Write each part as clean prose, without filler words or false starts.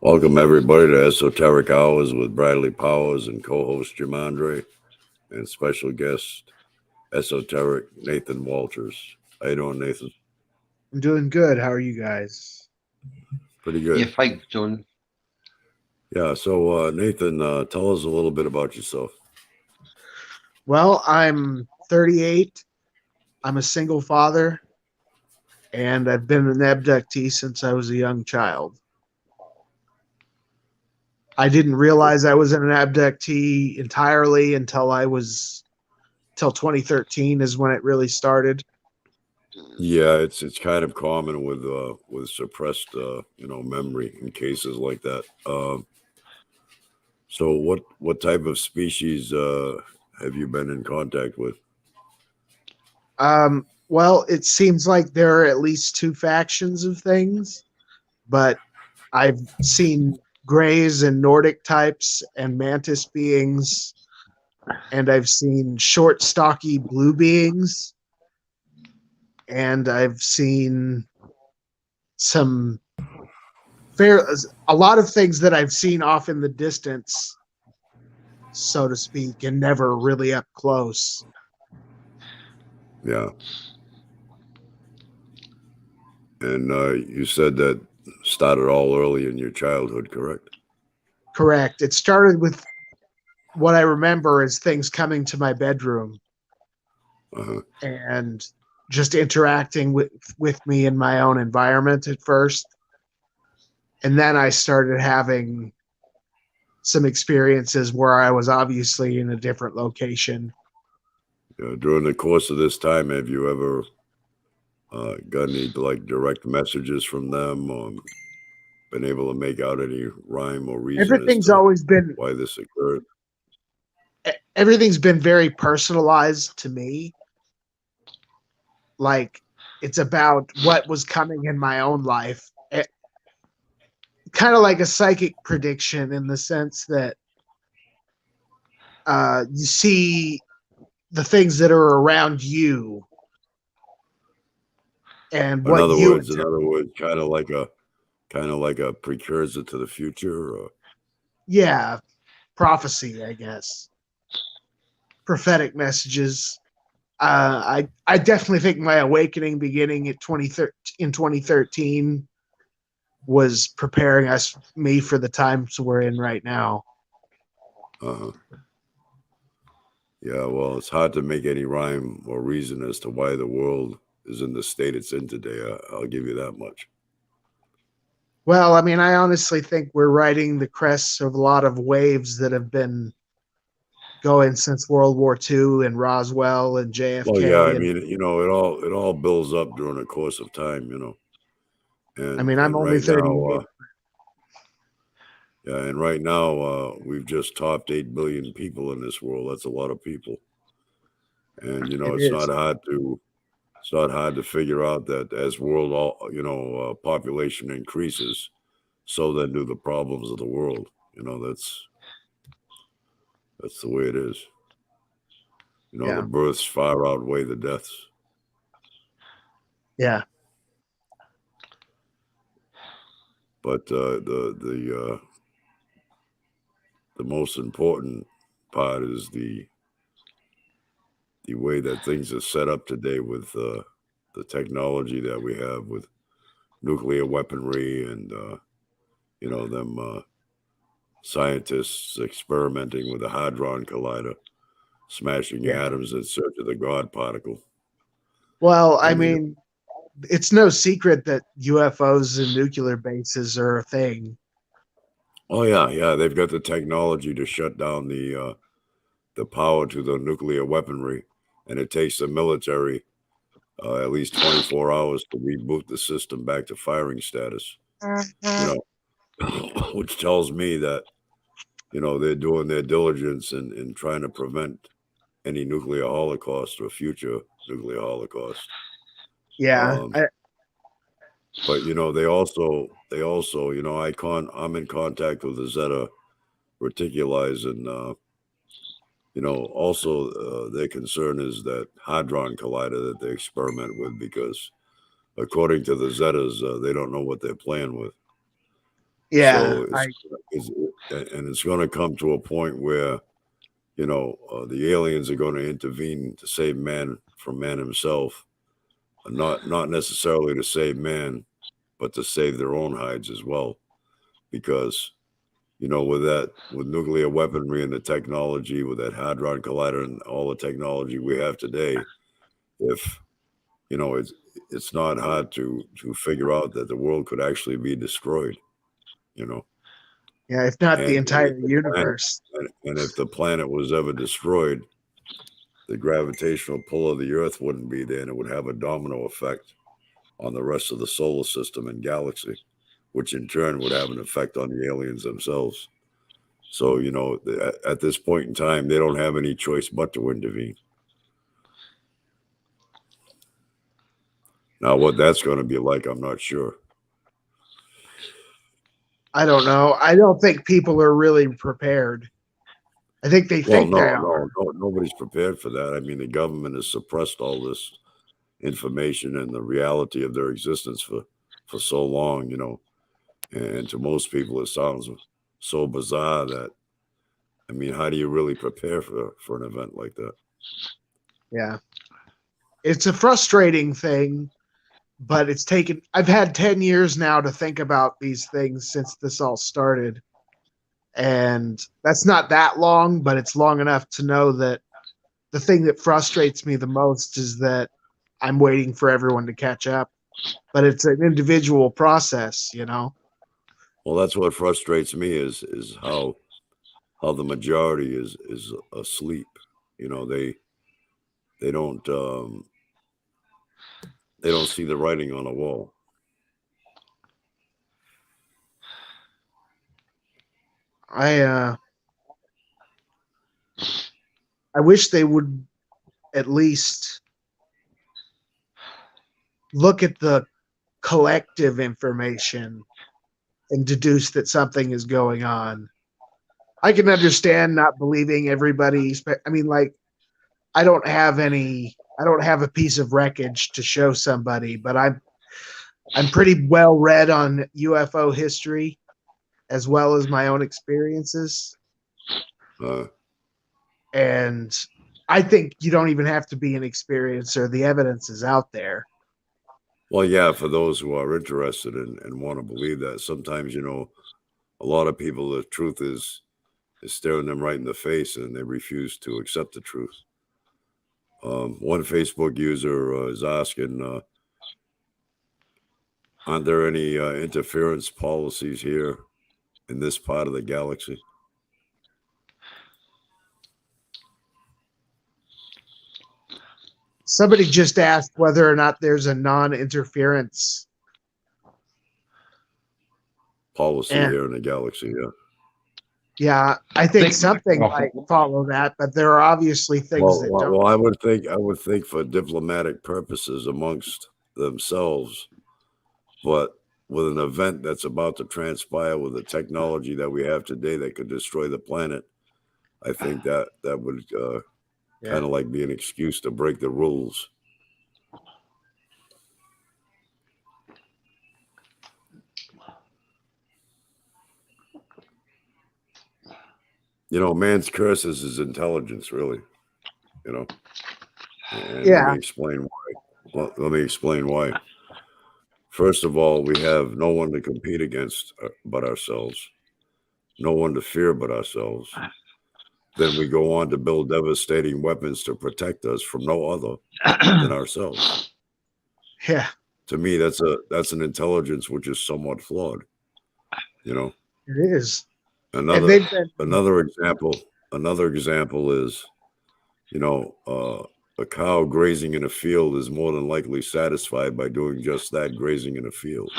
Welcome everybody to Esoteric Hours with Bradley Powers and co-host Jim Andre and special guest Esoteric Nathan Walters. How you doing, Nathan? I'm doing good. How are you guys? Pretty Yeah, good. fine, John. Yeah. So Nathan, tell us a little bit about yourself. Well, I'm 38. I'm a single father, and I've been an abductee since I was a young child. I didn't realize I was an abductee entirely until 2013 is when it really started. Yeah, it's kind of common with suppressed memory in cases like that. So what type of species have you been in contact with? Well, it seems like there are at least two factions of things, but I've seen grays and Nordic types and mantis beings, and I've seen short, stocky blue beings, and I've seen some fair a lot of things that I've seen off in the distance, so to speak, and never really up close. Yeah, and you said that started all early in your childhood, correct? Correct. It started with what I remember as things coming to my bedroom Uh-huh. and just interacting with me in my own environment at first. And then I started having some experiences where I was obviously in a different location. During the course of this time, have you ever got any like direct messages from them, or been able to make out any rhyme or reason as Everything's to always been why this occurred? everything's been very personalized to me. Like it's about what was coming in my own life. Kind of like a psychic prediction in the sense that you see the things that are around you and In what other you words, interpret. kind of like a precursor to the future. Or, Yeah, prophecy, I guess. Prophetic messages. I definitely think my awakening beginning at 2013 was preparing me for the times we're in right now. uh, yeah, well, it's hard to make any rhyme or reason as to why the world is in the state it's in today. I'll give you that much. Well, I mean, I honestly think we're riding the crests of a lot of waves that have been going since World War II and Roswell and Well, yeah, I JFK. And mean, it all builds up during the course of time, I and mean, I'm and only right now, 38. yeah, and right now, we've just topped 8 billion people in this world. That's a lot of people, and It it's is. not hard to figure out that as world all population increases, so then do the problems of the world. That's the way it is. The Yeah. births far outweigh the deaths. Yeah. But the most important part is the way that things are set up today with the technology that we have with nuclear weaponry and them scientists experimenting with a hadron collider, smashing Yeah. atoms in search of the God particle. Well, I I mean, mean, it's no secret that UFOs and nuclear bases are a thing. oh yeah, they've got the technology to shut down the power to the nuclear weaponry, and it takes the military at least 24 hours to reboot the system back to firing status. You know, which tells me that they're doing their diligence in trying to prevent any nuclear holocaust or future nuclear holocaust. Yeah. Um, but they also I'm in contact with the Zeta Reticuli, and also their concern is that hadron collider that they experiment with, because according to the Zetas, they don't know what they're playing with. Yeah, So it's and it's going to come to a point where the aliens are going to intervene to save man from man himself, not necessarily to save man, but to save their own hides as well, because with nuclear weaponry and the technology, with that hadron collider and all the technology we have today, if it's not hard to figure out that the world could actually be destroyed, you know, yeah, if not the and if entire the planet universe. and if the planet was ever destroyed, the gravitational pull of the Earth wouldn't be there, and it would have a domino effect on the rest of the solar system and galaxy, which in turn would have an effect on the aliens themselves. So, at this point in time, they don't have any choice but to intervene. Now, what that's going to be like, I'm not sure. I don't know. I don't think people are really prepared. I think they Well, think they are. no, nobody's prepared for that. I mean, the government has suppressed all this information and the reality of their existence for so long, and to most people, it sounds so bizarre that, I mean, how do you really prepare for an event like that? Yeah. It's a frustrating thing, but I've had 10 years now to think about these things since this all started. And that's not that long, but it's long enough to know that the thing that frustrates me the most is that I'm waiting for everyone to catch up. But it's an individual process, you know? Well, that's what frustrates me is how the majority is asleep. They don't they don't see the writing on the wall. I I wish they would at least look at the collective information and deduce that something is going on. I can understand not believing everybody. I mean, like, I don't have a piece of wreckage to show somebody, but I'm pretty well read on UFO history as well as my own experiences. Uh, And I think you don't even have to be an experiencer. The evidence is out there. well, yeah, for those who are interested and want to believe that, sometimes a lot of people, the truth is staring them right in the face, and they refuse to accept the truth. One Facebook user is asking, aren't there any interference policies here in this part of the galaxy? Somebody just asked whether or not there's a non-interference, Policy and here in the galaxy, yeah. yeah, I think something might follow that, but there are obviously things that don't. I would think for diplomatic purposes amongst themselves, but with an event that's about to transpire with the technology that we have today that could destroy the planet, I think that would Yeah. kind of like be an excuse to break the rules. Man's curse is his intelligence, really. And let Yeah, me explain why. Well, let me explain why. First of all, we have no one to compete against but ourselves, no one to fear but ourselves. Then we go on to build devastating weapons to protect us from no other than ourselves. yeah, To me, that's an intelligence which is somewhat flawed. it is. And Another they've been, another example is, a cow grazing in a field is more than likely satisfied by doing just that, grazing in a field.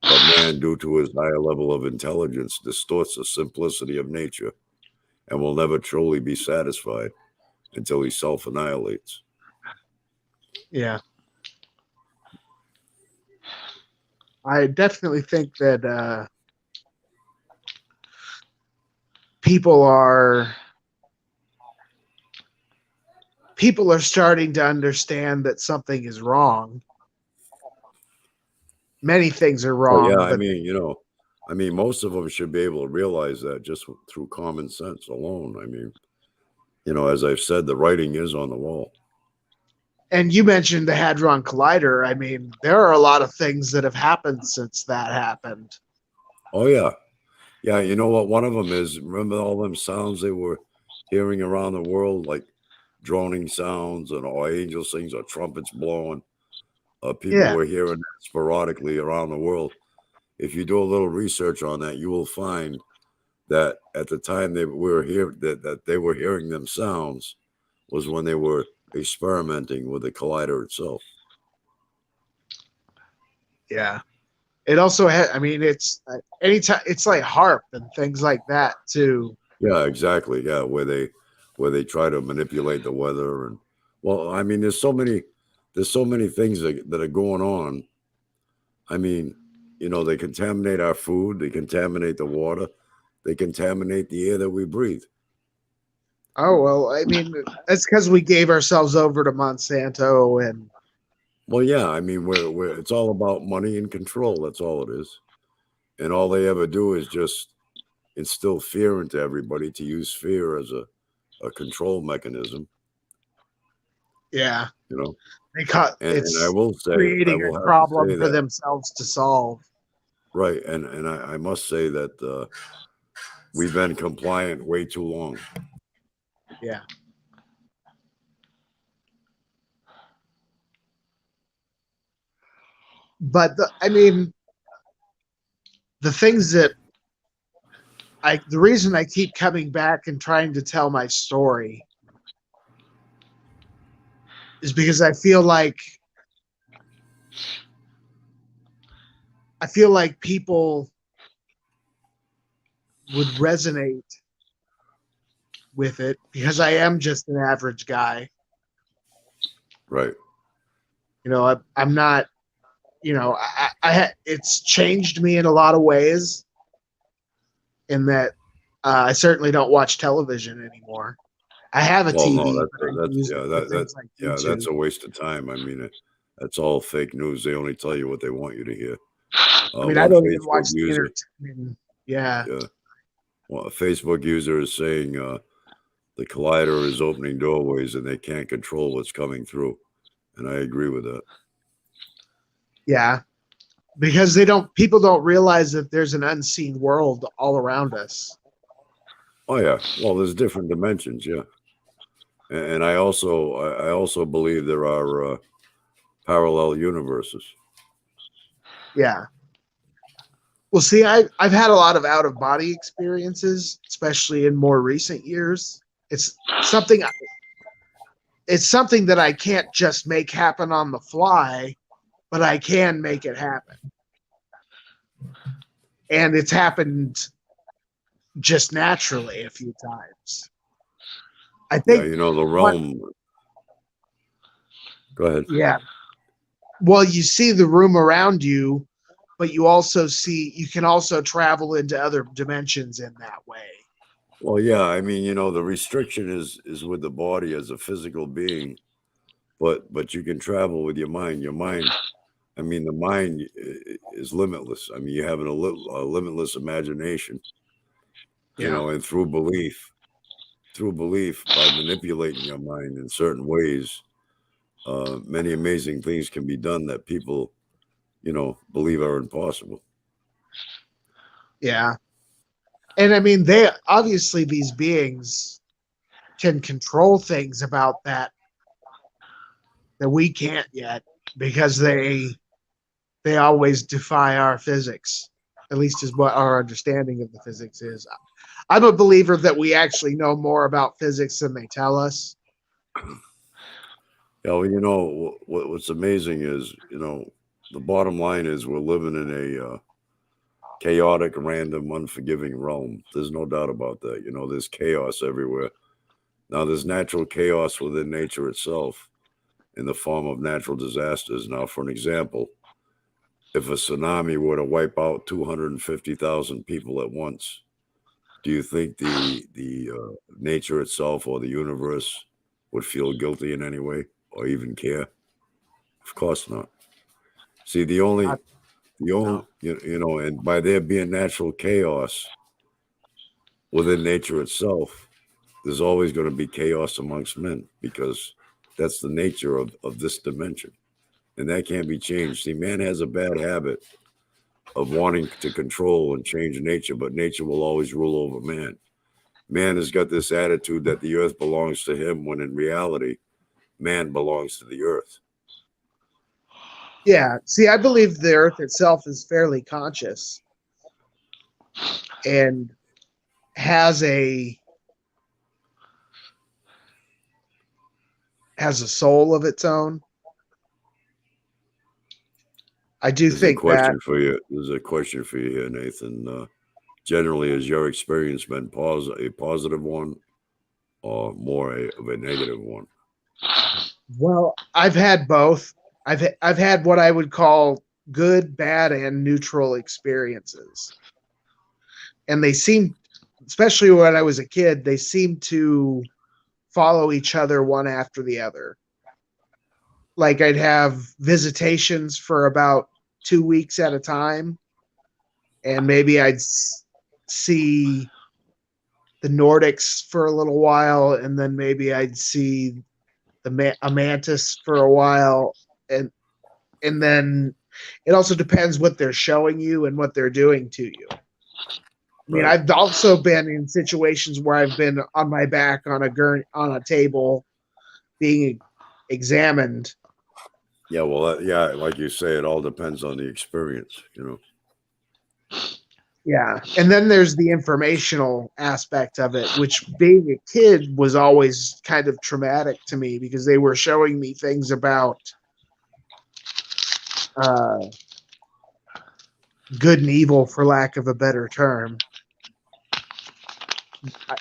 But man, due to his higher level of intelligence, distorts the simplicity of nature and will never truly be satisfied until he self-annihilates. yeah. I definitely think that people are people are starting to understand that something is wrong. Many things are Oh yeah, wrong, I but mean, I mean, most of them should be able to realize that just through common sense alone. I mean, as I've said, the writing is on the wall. And you mentioned the Hadron Collider. I mean, there are a lot of things that have happened since that happened. Oh yeah, yeah. You know what? One of them is, remember all them sounds they were hearing around the world, like droning sounds and or angel sings or trumpets blowing. People Yeah. were hearing that sporadically around the world. If you do a little research on that, you will find that at the time they were here that they were hearing them sounds was when they were experimenting with the collider itself. Yeah. It also had, I mean, it's anytime, it's like harp and things like that too. Yeah, exactly. Yeah, where they try to manipulate the weather and well, I mean, there's so many things that are going on. I mean, they contaminate our food, they contaminate the water, they contaminate the air that we breathe. Oh, well, I mean, that's because we gave ourselves over to Monsanto and Well, yeah, I mean, it's all about money and control. That's all it is. And all they ever do is just instill fear into everybody to use fear as a control mechanism, yeah, you know. they cut And it's I creating will a have to say problem for that, themselves to solve. right, and I must say that we've been compliant way too long. Yeah. But I mean, the things that the reason I keep coming back and trying to tell my story is because I feel like people would resonate with it because I am just an average guy. Right. I'm not, it's changed me in a lot of ways in that I certainly don't watch television anymore. I have a Well, no, TV, but I use it for things like that's YouTube. a waste of time. I mean, that's all fake news. They only tell you what they want you to hear. I mean, I One don't even Facebook watch the user, entertainment. Yeah. yeah, well, a Facebook user is saying the collider is opening doorways and they can't control what's coming through, and I agree with that. Yeah. Because people don't realize that there's an unseen world all around us. Oh yeah, well, there's different dimensions, yeah, and I also believe there are parallel universes. Yeah. Well, see, I've had a lot of out of body experiences, especially in more recent years. It's something it's something that I can't just make happen on the fly, but I can make it happen. And it's happened just naturally a few times. I Yeah, think the what realm. Go ahead. yeah. Well, you see the room around you, but you can also travel into other dimensions in that way. Well, yeah, I mean, the restriction is with the body as a physical being, but you can travel with your mind. Your mind, I mean, the mind is limitless. I mean, you have a limitless imagination, Yeah. and through belief, by manipulating your mind in certain ways, many amazing things can be done that people, believe are impossible. Yeah. And I mean, they obviously, these beings can control things about that we can't yet because they always defy our physics, at least is what our understanding of the physics is. I'm a believer that we actually know more about physics than they tell us. Yeah, well, what's amazing is, the bottom line is we're living in a chaotic, random, unforgiving realm. There's no doubt about that. There's chaos everywhere. Now, there's natural chaos within nature itself in the form of natural disasters. Now, for an example, if a tsunami were to wipe out 250,000 people at once, do you think the nature itself or the universe would feel guilty in any way or even care? Of course not. See, the only you know, and by there being natural chaos within nature itself, there's always going to be chaos amongst men because that's the nature of this dimension. And that can't be changed. See, man has a bad habit of wanting to control and change nature, but nature will always rule over man. Man has got this attitude that the earth belongs to him when in reality, man belongs to the earth. Yeah. See, I believe the Earth itself is fairly conscious and has a soul of its own. I do There's a think that. question for you. There's a question for you here, Nathan. Generally, has your experience been a positive one or more of a negative one? Well, I've had both. I've had what I would call good, bad, and neutral experiences, and they seem, especially when I was a kid, they seem to follow each other one after the other. Like I'd have visitations for about 2 weeks at a time, and maybe I'd see the Nordics for a little while, and then maybe I'd see a mantis for a while, and then it also depends what they're showing you and what they're doing to you. I mean, Right. I've also been in situations where I've been on my back on a table being examined. Yeah, well, yeah, like you say, it all depends on the experience, you know. Yeah. And then there's the informational aspect of it, which being a kid was always kind of traumatic to me because they were showing me things about uh, good and evil, for lack of a better term.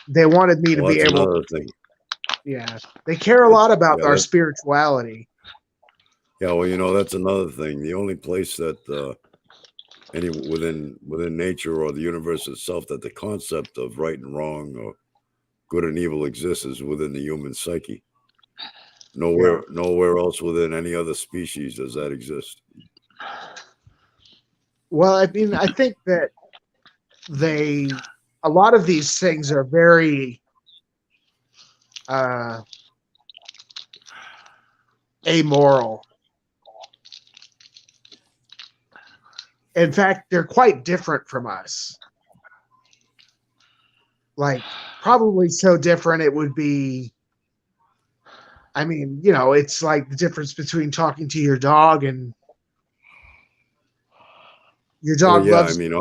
They wanted me to Well, be that's able, another thing. yeah, they care a lot about Yeah, our spirituality. yeah. Well, you know, that's another thing. The only place that any within nature or the universe itself that the concept of right and wrong or good and evil exists is within the human psyche. Yeah. Nowhere else within any other species does that exist. Well, I mean, I think that they, a lot of these things are very uh, amoral. In fact, they're quite different from us. Like, probably so different it would be. I mean, it's like the difference between talking to your dog and your Well, dog yeah. I loves, mean,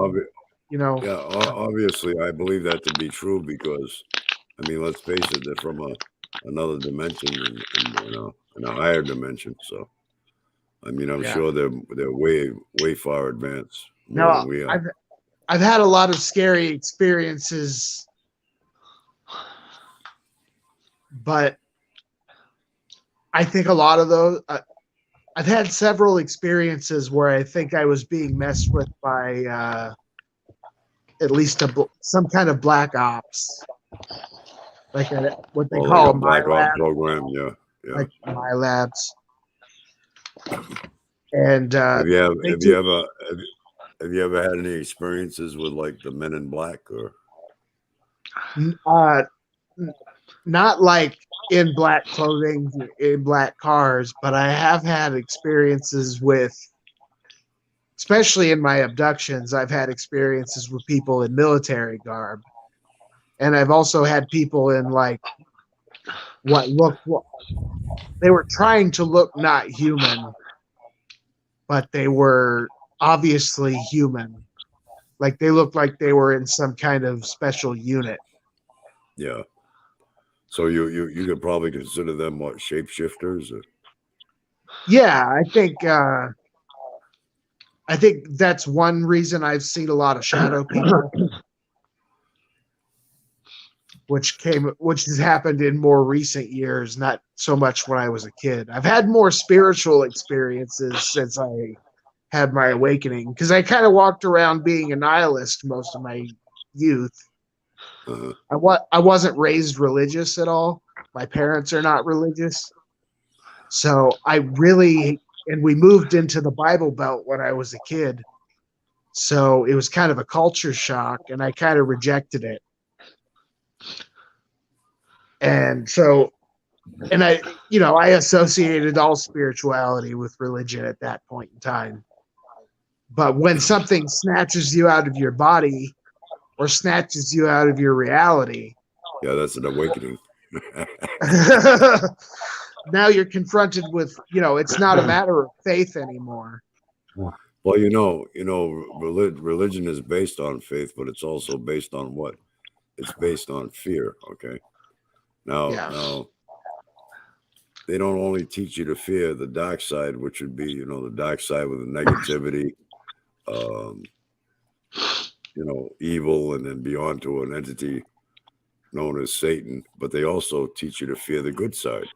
you know. yeah. Obviously, I believe that to be true because, I mean, let's face it, they're from another dimension in a higher dimension. So, I mean, I'm Yeah. sure they're way far advanced, more No, than we are. I've had a lot of scary experiences, but I think a lot of those. I've had several experiences where I think I was being messed with by at least some kind of black ops, like what they Or like a call my black op lab, program. Yeah, yeah. like my labs, and they Have you do. ever have you ever had any experiences with like the Men in Black or? Uh, Not like in black clothing, in black cars, but I have had experiences with, especially in my abductions, I've had experiences with people in military garb. And I've also had people in like what they were trying to look not human, but they were obviously human. Like they looked like they were in some kind of special unit. Yeah. So you could probably consider them what shapeshifters or? Yeah, I think that's one reason I've seen a lot of shadow people, which has happened in more recent years, not so much when I was a kid. I've had more spiritual experiences since I had my awakening because I kind of walked around being a nihilist most of my youth. Uh, I wasn't raised religious at all. My parents are not religious. So I really, and we moved into the Bible Belt when I was a kid. So it was kind of a culture shock, and I kind of rejected it. And so, and I associated all spirituality with religion at that point in time. But when something snatches you out of your body or snatches you out of your reality, Yeah, that's an awakening. now you're confronted with, it's not a matter of faith anymore. Well, religion is based on faith, but it's also based on what? It's based on fear. Okay. Yeah. Now they don't only teach you to fear the dark side, which would be, the dark side with the negativity, um, evil, and then beyond to an entity known as Satan. But they also teach you to fear the good side.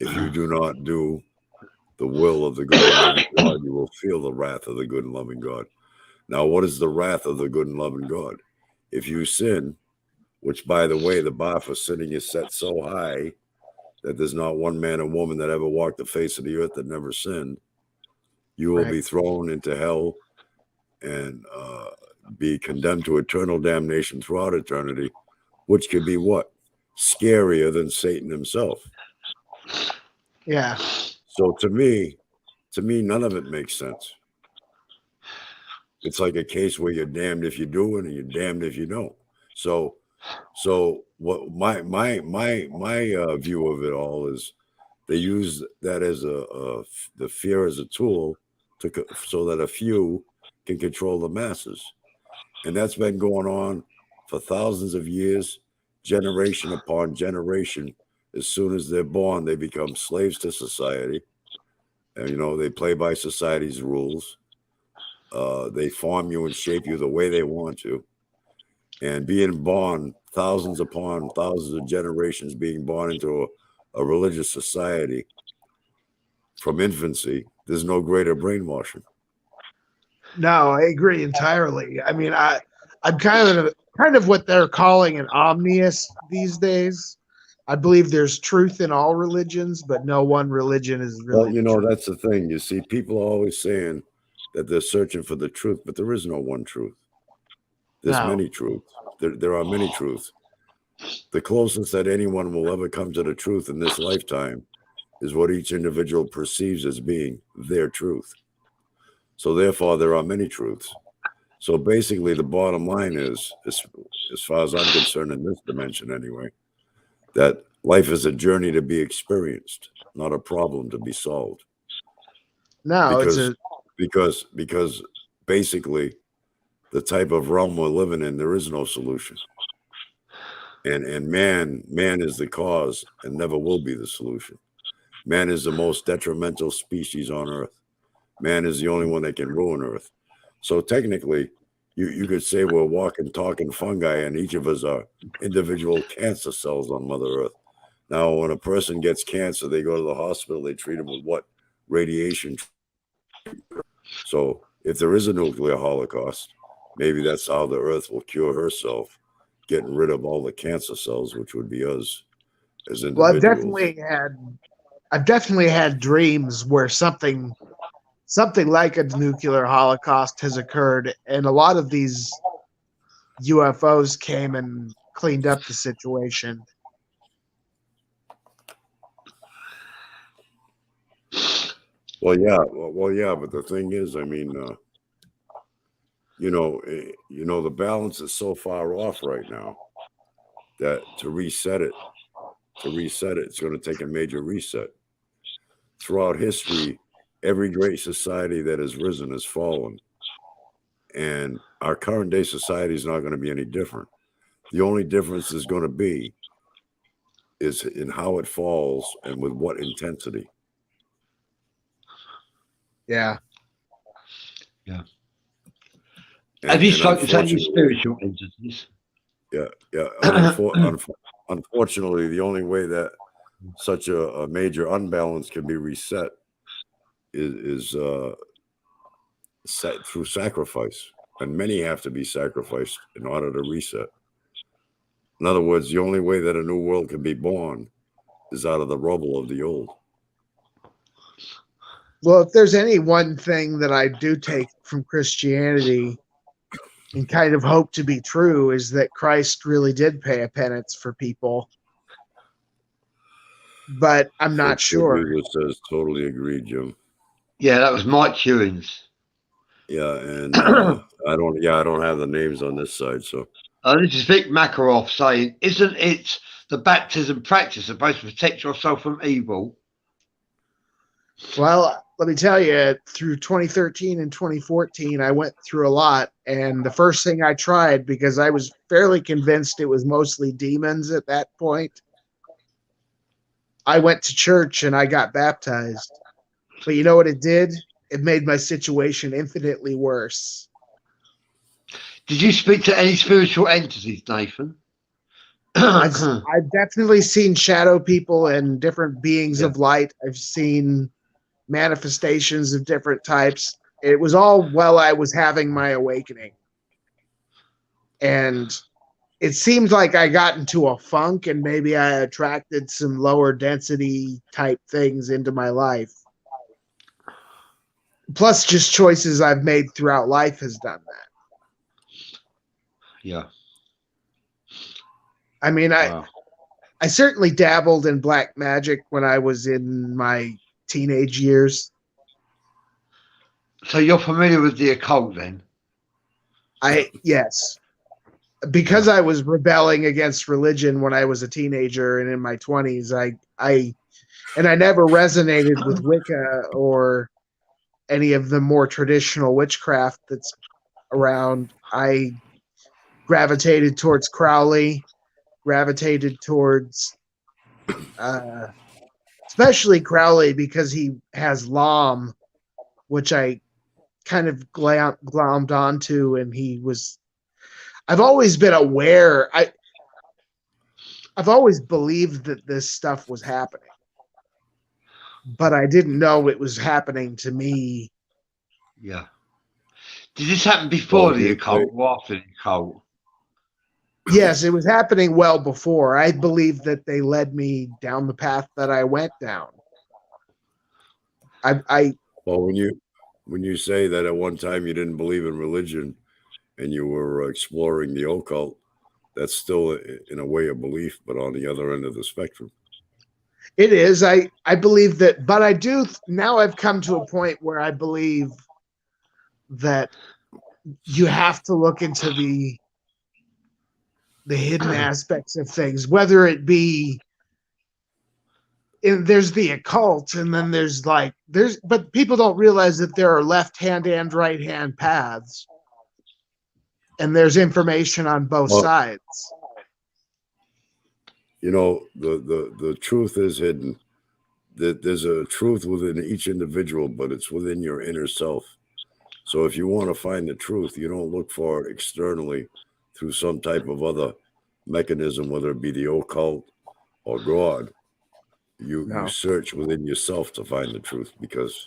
If you do not do the will of the good and loving God, you will feel the wrath of the good and loving God. Now, what is the wrath of the good and loving God? If you sin, which, by the way, the bar for sinning is set so high that there's not one man or woman that ever walked the face of the earth that never sinned, you will be thrown into hell and be condemned to eternal damnation throughout eternity, which could be what? Scarier than Satan himself. Yeah. So to me, none of it makes sense. It's like a case where you're damned if you do it and you're damned if you don't. So what my view of it all is, they use that as the fear as a tool so that a few can control the masses, and that's been going on for thousands of years, generation upon generation. As soon as they're born, they become slaves to society, and they play by society's rules. They form you and shape you the way they want to. And being born thousands upon thousands of generations, being born into a religious society from infancy, there's no greater brainwashing. No, I agree entirely. I mean, I'm kind of what they're calling an omniist these days. I believe there's truth in all religions, but no one religion is Well, really the truth. that's the thing. You see, people are always saying that they're searching for the truth, but there is no one truth. There's No. many truths. There are many truths. The closest that anyone will ever come to the truth in this lifetime is what each individual perceives as being their truth. So therefore, there are many truths. So basically, the bottom line is, as far as I'm concerned in this dimension anyway, that life is a journey to be experienced, not a problem to be solved. No, Because basically, the type of realm we're living in, there is no solution. And man is the cause and never will be the solution. Man is the most detrimental species on earth. Man is the only one that can ruin earth. So technically, you could say we're walking, talking fungi, and each of us are individual cancer cells on Mother Earth. Now, when a person gets cancer, they go to the hospital, they treat them with what? Radiation. So if there is a nuclear holocaust, maybe that's how the earth will cure herself, getting rid of all the cancer cells, which would be us as well, individuals. I've definitely had dreams where something like a nuclear holocaust has occurred, and a lot of these UFOs came and cleaned up the situation. Well, yeah, but the thing is, I mean, the balance is so far off right now that to reset it, it's going to take a major reset. Throughout history, every great society that has risen has fallen. And our current day society is not going to be any different. The only difference is going to be is in how it falls and with what intensity. Yeah. And, Have you and spoken to any spiritual entities? Yeah. Unfortunately, the only way that such a major unbalance can be reset is set through sacrifice, and many have to be sacrificed in order to reset. In other words, the only way that a new world can be born is out of the rubble of the old. Well, if there's any one thing that I do take from Christianity and kind of hope to be true is that Christ really did pay a penance for people, but I'm not First sure. User says totally agree, Jim. Yeah, that was Mike Hewins. Yeah, and I don't have the names on this side, so This is Vic Makarov saying, isn't it the baptism practice supposed to protect yourself from evil? Well, let me tell you, through 2013 and 2014, I went through a lot. And the first thing I tried, because I was fairly convinced it was mostly demons at that point, I went to church and I got baptized. But you know what it did? It made my situation infinitely worse. Did you speak to any spiritual entities, Nathan? I've definitely seen shadow people and different beings of light. I've seen manifestations of different types. It was all while I was having my awakening. And it seemed like I got into a funk and maybe I attracted some lower density type things into my life. Plus, just choices I've made throughout life has done that. Yeah. I mean, Wow. I certainly dabbled in black magic when I was in my teenage years. So you're familiar with the occult then? Yes. Because I was rebelling against religion when I was a teenager and in my 20s, I never resonated with Wicca or any of the more traditional witchcraft that's around. I gravitated towards Crowley, gravitated towards especially Crowley because he has Lam, which I kind of glommed onto, and he was. I've always been aware. I've always believed that this stuff was happening, but I didn't know it was happening to me. Yeah. Did this happen before well, the occult or after the occult? Yes, it was happening well before. I believe that they led me down the path that I went down. well, when you say that at one time you didn't believe in religion and you were exploring the occult, that's still in a way a belief, but on the other end of the spectrum. It is. I believe that, but I do now. I've come to a point where I believe that you have to look into the hidden aspects of things, whether it be there's the occult, and then but people don't realize that there are left hand and right hand paths, and there's information on both sides. You know, the truth is hidden. There's a truth within each individual, but it's within your inner self. So if you want to find the truth, you don't look for it externally through some type of other mechanism, whether it be the occult or God. You search within yourself to find the truth, because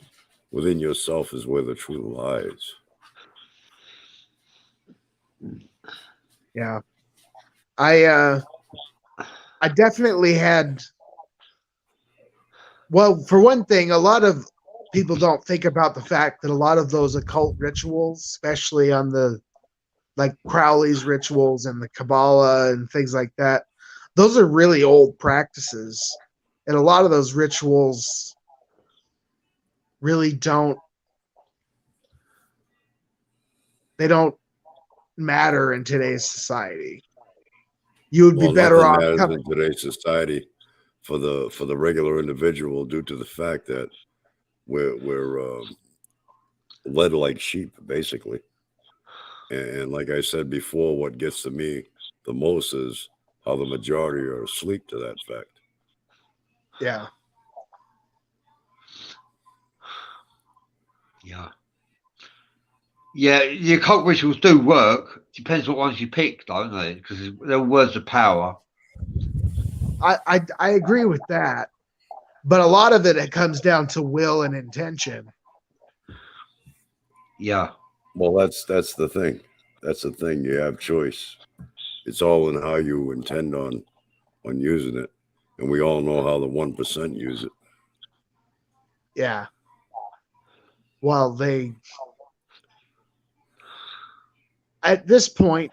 within yourself is where the truth lies. Yeah. I definitely had. Well, for one thing, a lot of people don't think about the fact that a lot of those occult rituals, especially on the like Crowley's rituals and the Kabbalah and things like that, those are really old practices. And a lot of those rituals really don't matter in today's society. You would be better Nothing off matters in today's society for the regular individual, due to the fact that we're led like sheep, basically. And like I said before, what gets to me the most is how the majority are asleep to that fact. Yeah. Yeah. Yeah, the occult rituals do work. Depends what ones you pick, don't they? Because they're words of power. I agree with that. But a lot of it comes down to will and intention. Yeah. Well, that's the thing. That's the thing. You have choice. It's all in how you intend on using it, and we all know how the 1% use it. Yeah. while they, at this point,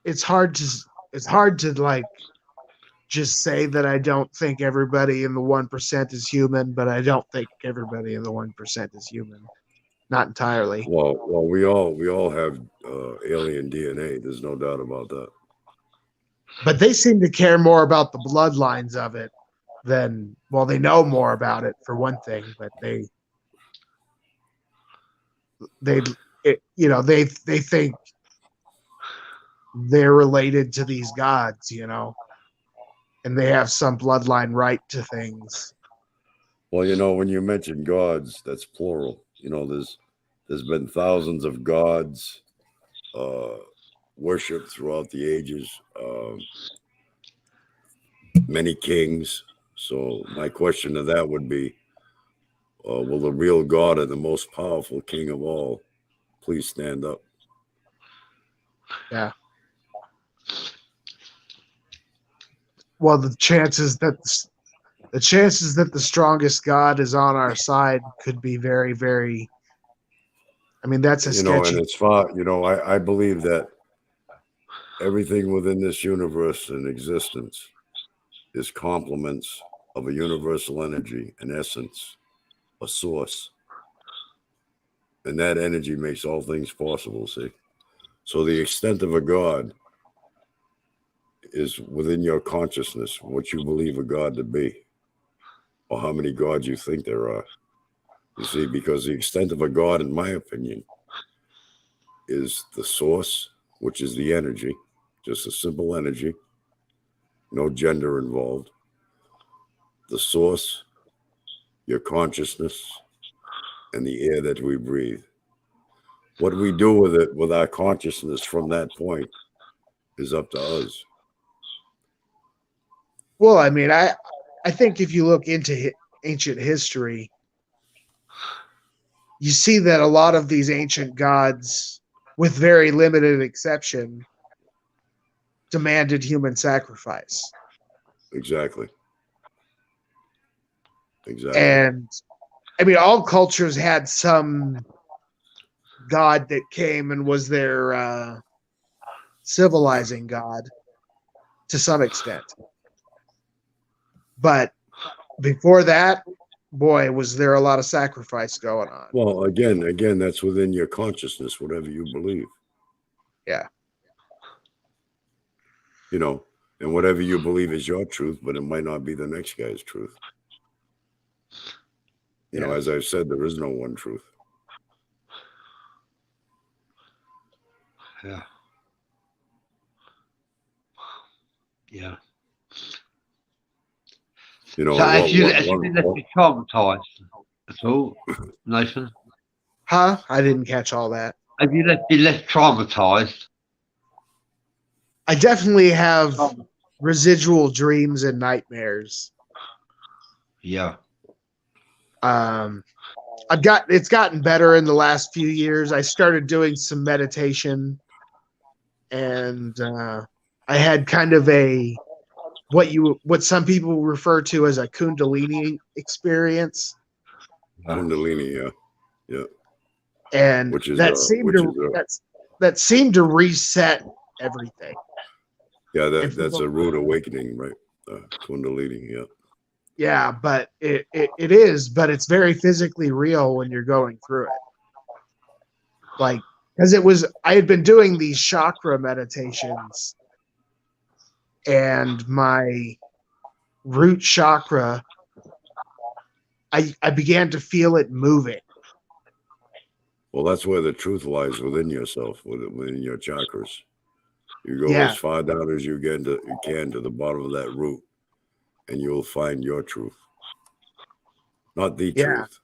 it's hard to like just say that I don't think everybody in the 1% is human, but I don't think everybody in the 1% is human. Not entirely. Well, we all have alien DNA. There's no doubt about that. But they seem to care more about the bloodlines of it than, well, they know more about it for one thing, but they think they're related to these gods, and they have some bloodline right to things. Well, when you mention gods, that's plural. There's been thousands of gods worshipped throughout the ages, many kings. So my question to that would be, will the real God and the most powerful king of all please stand up? Yeah. Well, the chances that the strongest God is on our side could be very, very. I mean, that's a sketchy. And it's far. I believe that everything within this universe in existence is complements of a universal energy, an essence, a source, and that energy makes all things possible. See, so the extent of a God is within your consciousness, what you believe a God to be, or how many gods you think there are. You see, because the extent of a God, in my opinion, is the source, which is the energy, just a simple energy, no gender involved. The source, your consciousness, and the air that we breathe. What we do with it, with our consciousness from that point, is up to us. Well, I mean, I think if you look into ancient history, you see that a lot of these ancient gods, with very limited exception, demanded human sacrifice. Exactly. And I mean, all cultures had some god that came and was their civilizing god to some extent. But before that, boy, was there a lot of sacrifice going on. Well, again, that's within your consciousness, whatever you believe. Yeah. And whatever you believe is your truth, but it might not be the next guy's truth. As I've said, there is no one truth. Yeah. Yeah. So have you been left traumatized at all, Nathan? Huh? I didn't catch all that. Have you been left traumatized? I definitely have residual dreams and nightmares. Yeah. It's gotten better in the last few years. I started doing some meditation, and I had kind of a what some people refer to as a Kundalini experience. Kundalini, yeah. And that seemed to reset everything. Yeah, that's a rude awakening, right? Kundalini, yeah. Yeah, but it is, but it's very physically real when you're going through it. Like, because I had been doing these chakra meditations, and my root chakra, I began to feel it moving. Well, that's where the truth lies, within yourself, within your chakras. You go as far down as you can to the bottom of that root, and you'll find your truth. Not the truth,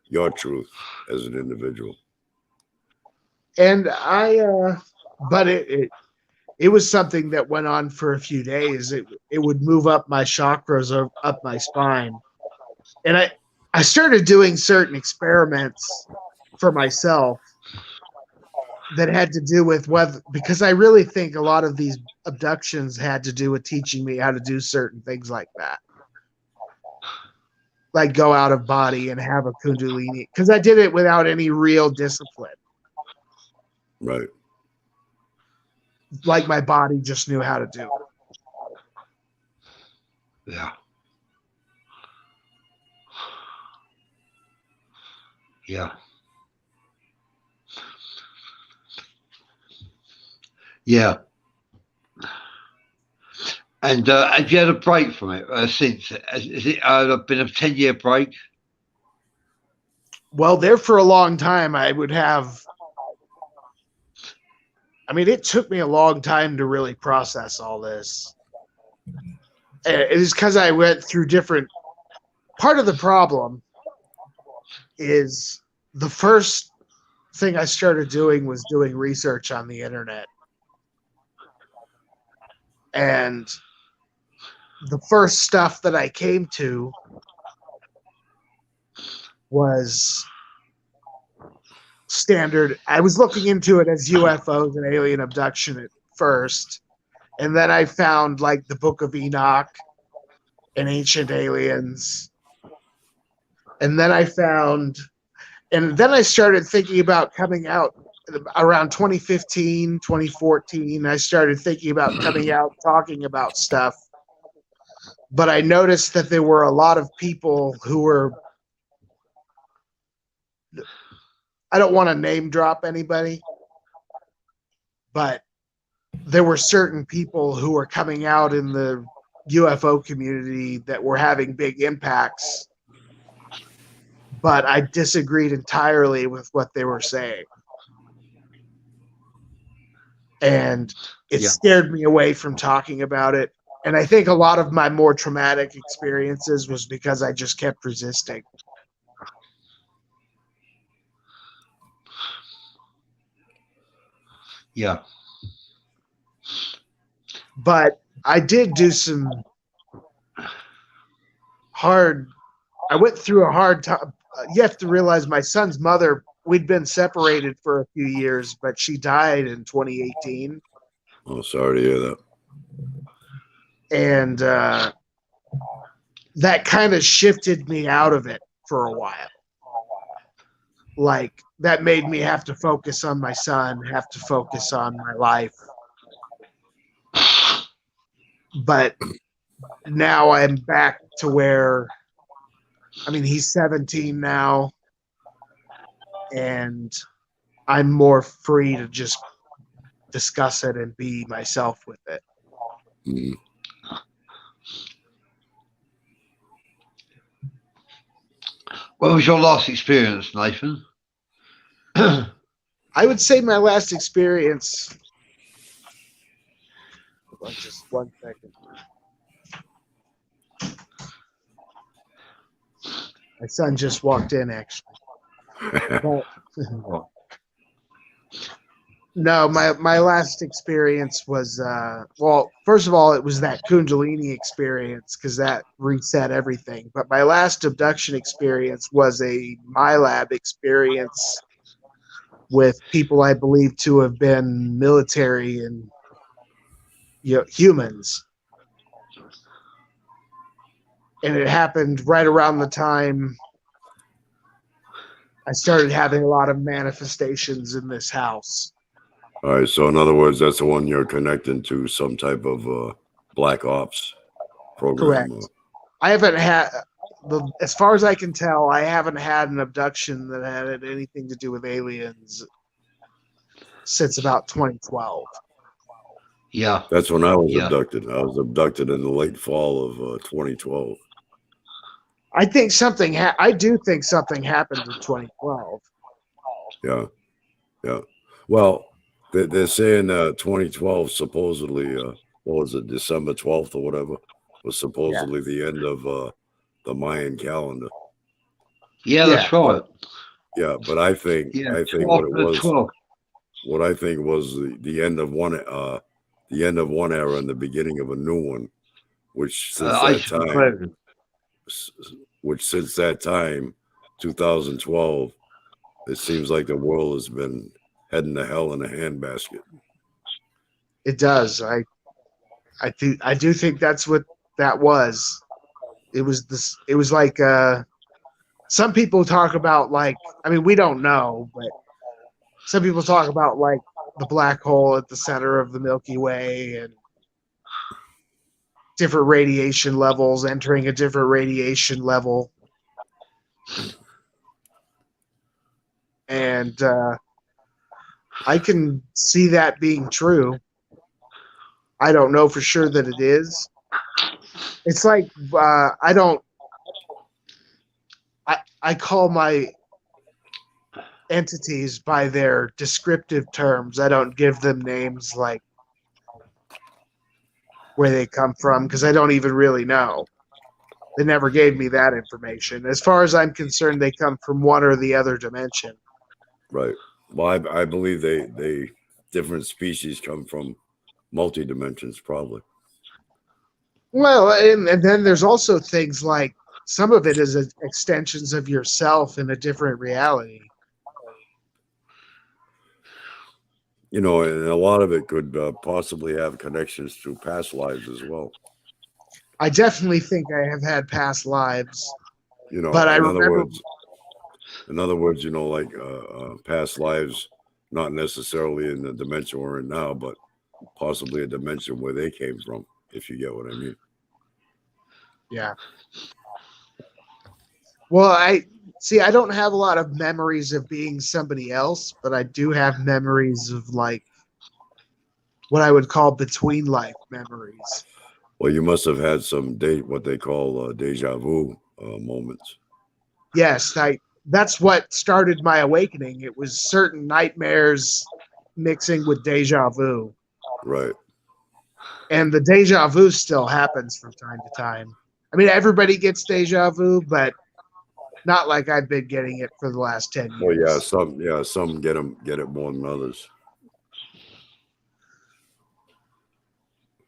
your truth as an individual. And but it was something that went on for a few days. It would move up my chakras or up my spine. And I started doing certain experiments for myself that had to do with because I really think a lot of these abductions had to do with teaching me how to do certain things like that. like go out of body and have a kundalini, because I did it without any real discipline. Right. Like my body just knew how to do it. Yeah. Yeah. Yeah. And have you had a break from it since? Has it been a 10-year break? Well, there for a long time, I would have. I mean, it took me a long time to really process all this. It is because I went through different. Part of the problem is the first thing I started doing was doing research on the internet. And the first stuff that I came to was standard. I was looking into it as UFOs and alien abduction at first. And then I found like the Book of Enoch and Ancient Aliens. And then I started thinking about coming out around 2015, 2014. I started thinking about coming out, talking about stuff. But I noticed that there were a lot of people who were, I don't want to name drop anybody, but there were certain people who were coming out in the UFO community that were having big impacts. But I disagreed entirely with what they were saying. And it scared me away from talking about it. And I think a lot of my more traumatic experiences was because I just kept resisting. Yeah. But I did do some I went through a hard time. You have to realize my son's mother, we'd been separated for a few years, but she died in 2018. Oh, sorry to hear that. And that kind of shifted me out of it for a while. Like, that made me have to focus on my son, have to focus on my life. But now I'm back to where, I mean, he's 17 now, and I'm more free to just discuss it and be myself with it. Mm. What was your last experience, Nathan? I would say my last experience. Hold on just 1 second. My son just walked in, actually. But, no, my last experience was, well, first of all, it was that Kundalini experience because that reset everything. But my last abduction experience was a MyLab experience with people I believe to have been military and humans. And it happened right around the time I started having a lot of manifestations in this house. All right, so in other words, that's the one you're connecting to some type of black ops program. Correct. I haven't had, as far as I can tell, I haven't had an abduction that had anything to do with aliens since about 2012. Yeah. That's when I was abducted. I was abducted in the late fall of 2012. I think something. I do think something happened in 2012. Yeah, yeah. Well, they're saying 2012 supposedly. What was it? December 12th or whatever was supposedly the end of the Mayan calendar. Yeah, that's right. Yeah, but I think what it was. 12. What I think was the end of one era and the beginning of a new one, which since that time, 2012, it seems like the world has been heading to hell in a handbasket. It does. I do think that's what that was. It was this. It was like some people talk about like. I mean, we don't know, but some people talk about like the black hole at the center of the Milky Way and different radiation levels entering a different radiation level. And I can see that being true. I don't know for sure that it is. It's like I don't. I call my entities by their descriptive terms. I don't give them names like where they come from because I don't even really know. They never gave me that information. As far as I'm concerned, they come from one or the other dimension. Right. Well, I believe they different species come from multi dimensions, probably. Well, and then there's also things like some of it is extensions of yourself in a different reality. You know, and a lot of it could possibly have connections to past lives as well. I definitely think I have had past lives, You know, but I in other remember, words, you know, like past lives, not necessarily in the dimension we're in now, but possibly a dimension where they came from, if you get what I mean. yeah. Well, I see. I don't have a lot of memories of being somebody else, but I do have memories of like what I would call between life memories. Well, you must have had some what they call deja vu moments. Yes, I. That's what started my awakening. It was certain nightmares mixing with deja vu. Right. And the deja vu still happens from time to time. I mean, everybody gets deja vu, but not like I've been getting it for the last 10 Well, years. some get it more than others.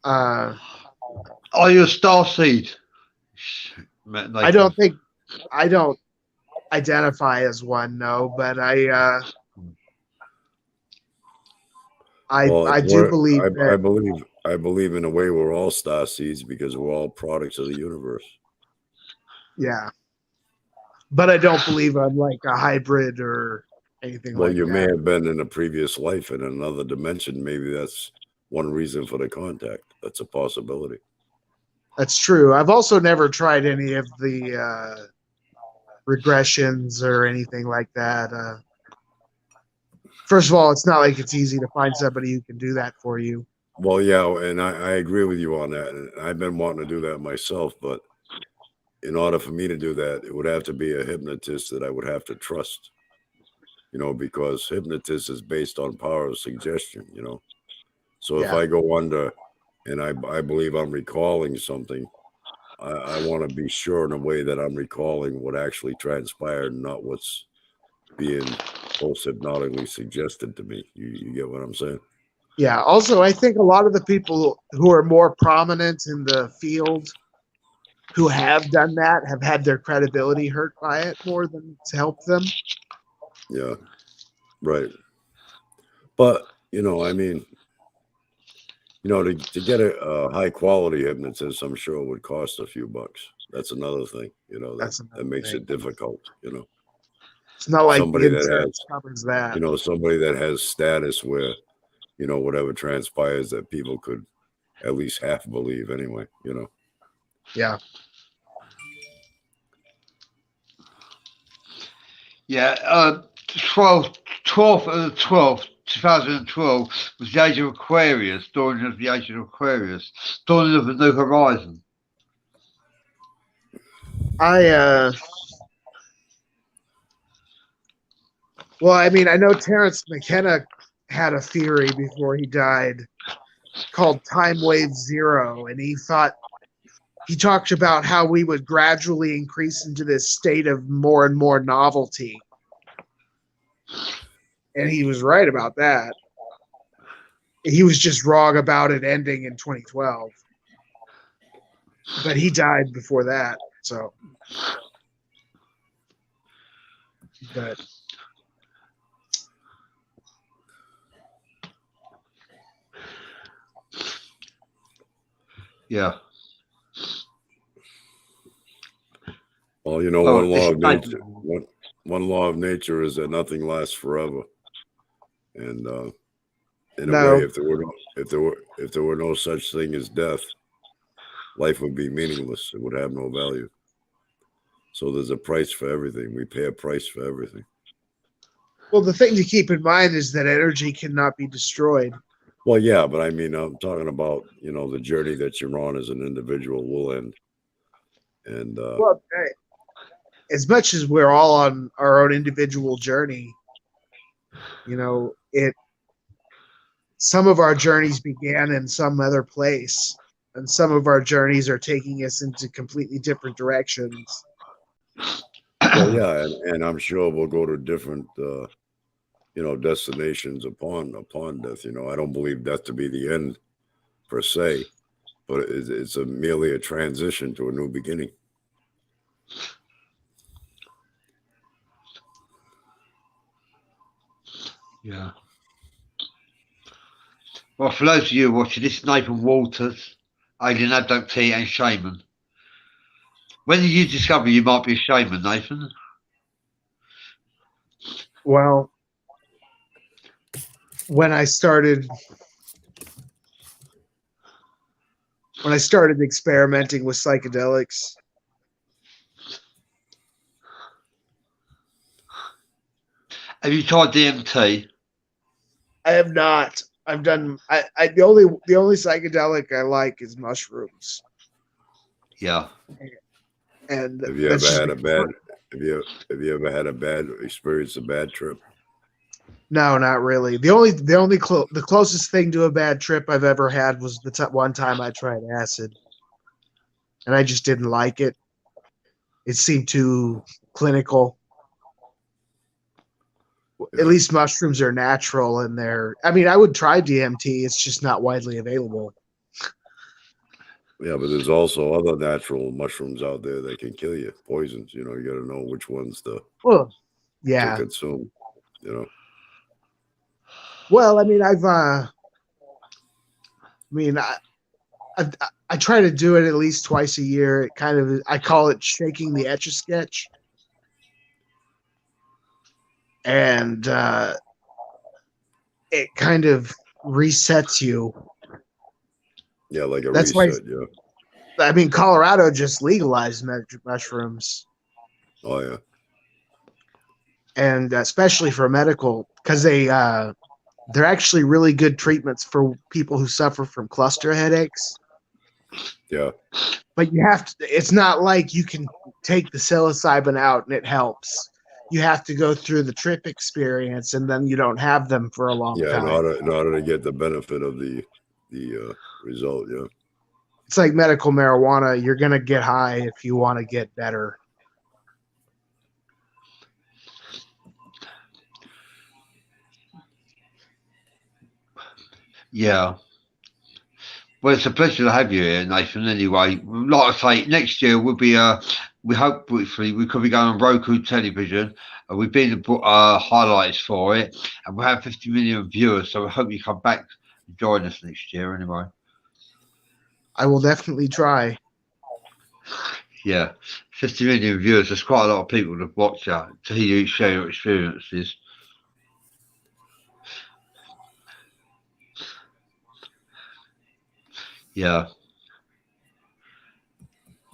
Are you a star seed? I don't think I don't identify as one, no, but Well, I do believe that. I believe in a way we're all star seeds because we're all products of the universe. Yeah, but I don't believe I'm like a hybrid or anything Well, like you may that. have been in a previous life in another dimension. Maybe that's one reason for the contact. That's a possibility. That's true. I've also never tried any of the regressions or anything like that. First of all, it's not like it's easy to find somebody who can do that for you. Well, yeah, and I agree with you on that. And I've been wanting to do that myself, but in order for me to do that, it would have to be a hypnotist that I would have to trust. You know, because hypnotist is based on power of suggestion. You know, so if Yeah, I go under and I believe I'm recalling something, I want to be sure in a way that I'm recalling what actually transpired, not what's being post hypnotically suggested to me. You get what I'm saying? yeah. Also, I think a lot of the people who are more prominent in the field who have done that have had their credibility hurt by it more than to help them. Yeah, right. But you know, I mean, you know, to get a high quality hypnotist, I'm sure it would cost a few bucks. That's another thing, you know, That's that another makes thing. it difficult. You know, It's not like the somebody that insurance has, covers that. you know, somebody that has status where, you know, whatever transpires that people could at least half believe anyway. You know. Yeah. Yeah, 12th of the 12th, 2012 was the age of Aquarius, dawning of the age of Aquarius, dawning of a new horizon. Well, I mean, I know Terrence McKenna had a theory before he died called Time Wave Zero, and he talked about how we would gradually increase into this state of more and more novelty. And he was right about that. He was just wrong about it ending in 2012. But he died before that. So, but Yeah. Well, you know, Well, one law it's of nature. One law of nature is that nothing lasts forever. And in a way, No. if there were no such thing as death, life would be meaningless. It would have no value. So there's a price for everything. We pay a price for everything. Well, the thing to keep in mind is that energy cannot be destroyed. Well, yeah, but I mean, I'm talking about, you know, the journey that you're on as an individual will end. And Well, as much as we're all on our own individual journey, you know, it some of our journeys began in some other place, and some of our journeys are taking us into completely different directions. well, yeah, and I'm sure we'll go to different, you know, destinations upon death. You know, I don't believe death to be the end per se, but it's merely a transition to a new beginning. Yeah. Well, for those of you watching, this is Nathan Walters, alien abductee and shaman. When did you discover you might be a shaman, Nathan? Well, when I started experimenting with psychedelics. Have you tried DMT? I have not. I've done. The only psychedelic I like is mushrooms, Yeah. and Have you that's ever just had a bad? Have you ever had a bad experience, a bad trip? no, not really. The closest thing to a bad trip I've ever had was the one time I tried acid, and I just didn't like it. It seemed too clinical. At Yeah. least mushrooms are natural, and they're. I mean, I would try DMT. It's just not widely available. Yeah, but there's also other natural mushrooms out there that can kill you, poisons. You know, you got to know which ones Well, to yeah. consume. You know, Well, I mean, I mean, I try to do it at least twice a year. It kind of I call it shaking the etch a sketch, and it kind of resets you. yeah, like a That's why reset. Yeah. I mean Colorado just legalized mushrooms, Oh yeah. and especially for medical because they're actually really good treatments for people who suffer from cluster headaches. Yeah. But you have to. It's not like you can take the psilocybin out and it helps. You have to go through the trip experience, and then you don't have them for a long Yeah. time. In order to get the benefit of the result. Yeah. It's like medical marijuana. You're gonna get high if you want to get better. Yeah. Well, it's a pleasure to have you here, Nathan. Anyway, like I say, next year we'll be we hope hopefully we could be going on Roku television. We've been highlights for it, and we'll have 50 million viewers. So we hope you come back and join us next year. Anyway, I will definitely try. yeah, 50 million viewers. There's quite a lot of people to watch that to hear you share your experiences. Yeah.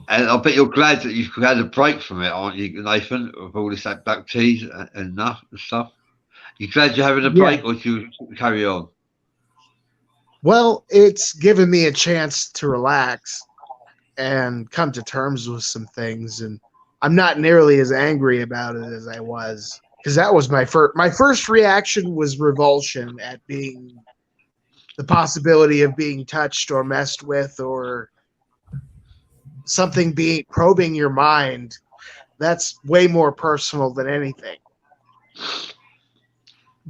And I bet you're glad that you've had a break from it, aren't you, Nathan, with all this abductees and stuff? You glad you're having a Yeah. break, or do you carry on? Well, it's given me a chance to relax and come to terms with some things, and I'm not nearly as angry about it as I was because that was my first reaction was revulsion at being the possibility of being touched or messed with or something being probing your mind. That's way more personal than anything.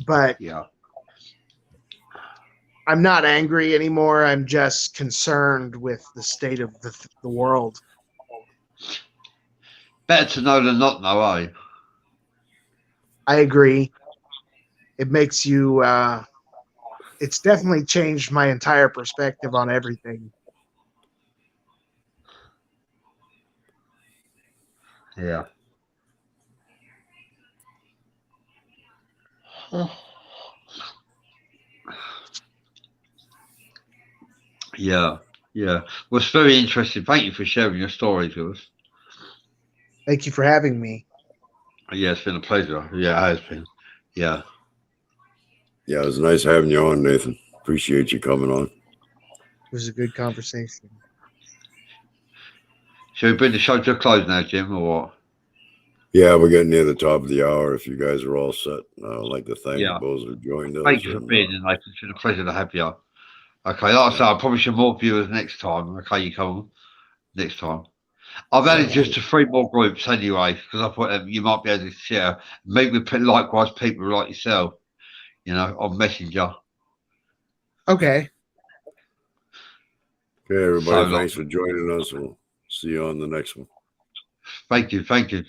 But Yeah. I'm not angry anymore. I'm just concerned with the state of the world. Better to know than not know, eh? I agree. It makes you it's definitely changed my entire perspective on everything. Yeah. Yeah. Yeah. Well, it's very interesting. Thank you for sharing your stories with us. Thank you for having me. Yeah, it's been a pleasure. Yeah, it has been. Yeah. Yeah, it was nice having you on, Nathan. Appreciate you coming on. It was a good conversation. Shall we bring the show to a close now, Jim, or what? Yeah, we're getting near the top of the hour. If you guys are all set, I'd like to thank Yeah. those who joined us. Thank you for and, being in, Nathan. It's been a pleasure to have you. Okay, like I say, I'll probably show more viewers next time. Okay, you come on next time. I've added just to 3 more groups anyway, because I thought you might be able to share, meet with likewise people like yourself, you know, on Messenger. Okay. Okay, everybody, So, thanks for joining us. We'll see you on the next one. thank you. Thank you.